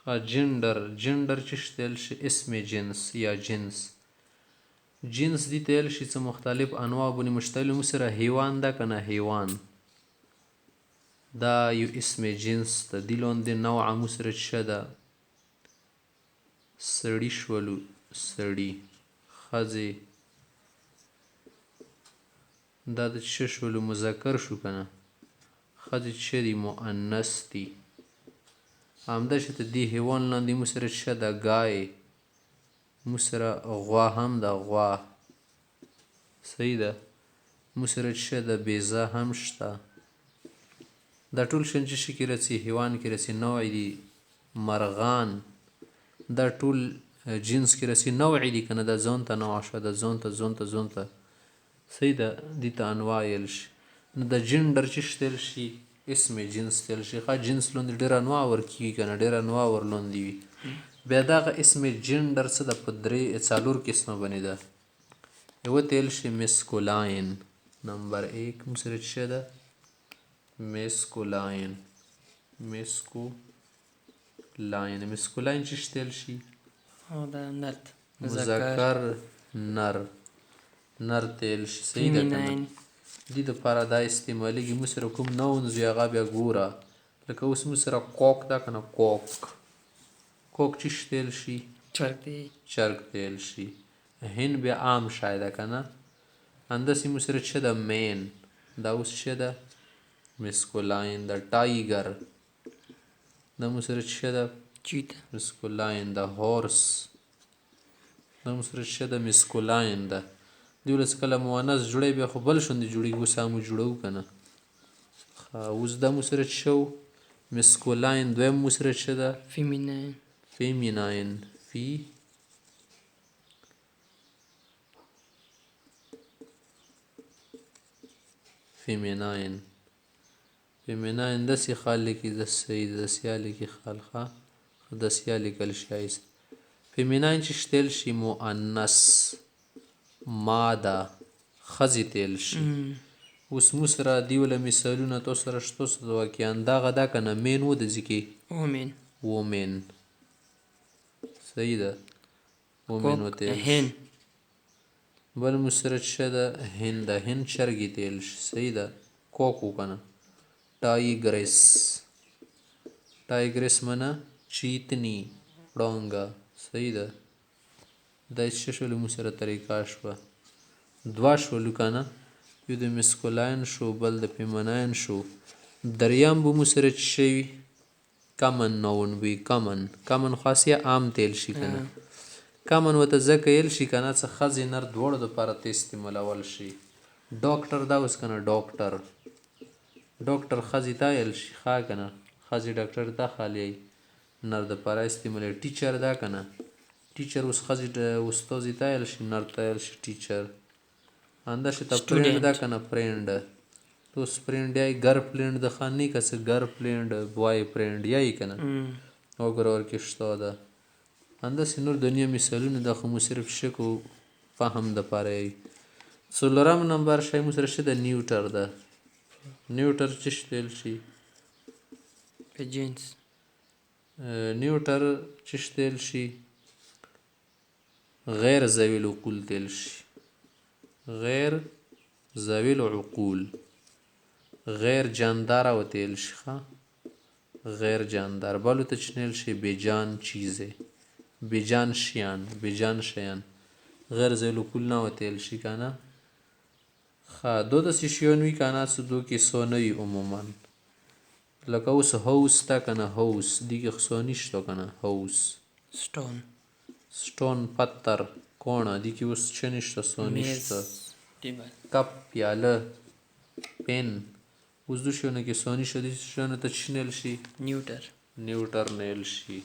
جندر چې شتل شي اسم جنس یا جنس. جنس دي تیل شي څه مختلف انواع بني مشتمل سره حیوان ده کنه حیوان دا یو اسم جنس ده دی لاندې نوع مو سره څه ده سړي شولو سړي ښځې دا د څه شولو مذکر شو کنه ښځې څه دي مؤنث دي همداشته دې حیوان لاندې مو سره څه ده ګای مو سره غوا هم ده غوا صحیح ده مو سره څه ده بیزه هم شته دا ټول شیان چې کې راځي حیوان کې راځي نوع دي مرغان دا ټول جنس کې راځي نوع دي کنه دا ځان ته نوع شوه دا ځان ته صحیح ده دې ته انواع ویل شي نو د جنډر چې شتل شي اسم جنس تل شي ښه جنس لاندې ډېر انواع ورکېږي که نه ډېر انواع ورلاندې وي بیا دغه اسم جنډر څه ده په څلور قسمه باندې ده یوه تیل شي مسکولاین نمبر 1 مو سره څه ده مسکولاین چې شتل شي مذکر نر تیل شي صحیح ده که نه دې دپاره دا استعمالیږي مو سره کوم نونز وي هغه بیا ګوره لکه اوس مو سره کوک ده که نه کوک چې شتل شي چرګ تیل شي هن بیا عام شای ده که نه همداسې مو سره څه ده مین دا اوس څه ده مسکولاین ده ټایګر دا مو سره څه ده مسکولاین ده هورس دا مو سره څه ده مسکولاین ده دی ولس کله مؤنث جوړی بیا خو بل شوندې جوړېږي اوس هم جوړوو که نه اوس دا مو سره څه شو مسکولاین دویم مو سره څه ده فیمیناین فیمیناین داسې خال لیکي داسې یا لیکي خال ښه داسې یا لیکل شایست فیمیناین چې شتل شي مؤنث ماده ښځې تیل شي اوس مو سره دې وله مثالونه تاسو سره شته څه واقعا دغه ده که نه مین ودځي کې وومین صحیح ده وومین وتیل شي بل مو سره څه ده هند ده هند چرګې تیل شي صحیح ده کوک و که نه ټایګریس منه چیتني ړانګه صحیح ده دا څه شولو مو سره طریقه شوه دوه شولو که نه یو د مسکولاین شو بل د فیمیناین شو دریم به مو سره څه وي کمن نون وي کمن خاص یا عام تیل شي که نه کمن ورته ځکه ویل شي که نه څه ښځې نر دواړو دپاره ته استعمالول شي ډاکټر دا اوس که نه ډاکټر ښځې ته ویل شي ښه که نه ښځې ډاکټر ته خالی نر دپاره استعمالوي ټیچر ده که نه ټیچر اوس ښځې استاذې ته ویل شي نر ته ویل شي ټیچر همداشته فرینډ ده که نه فرینډ تو اوس فرینډ یایي ګر فرینډ د ښه نه که څه ګر فرینډ بوای فرینډ یایي که نه وګوره ورکې شته ده همداسې نور دنیا مثالونه ده خو مو صرف شک و فهم دپاره یایي څلورم نمبر شی مو سره څه ده نیوټر ده نیوټر چې شتل شي نیوټر چې شتل شي غیر ذوي العقول تیل شي غیر ذوي العقول غیر جاندار و تیل شي ښه غیر جاندار بلو ته چنیل شي بیجان چیزه بیجان شیان غیر ذوي العقول نه و تیل شي که نه ښه دو داسې شیان وي که نه څه دو کې څو نه وي عموما لکه اوس هوس ته که نه هوس دې کې څو نشته که نه هوس سټون پتر کوڼه دې کې اوس څه نشته څو نشته کپ پیاله پین اوس دو شیانو کې څو نشته دې شیانو ته څه نیل شي نیوټر نیل شي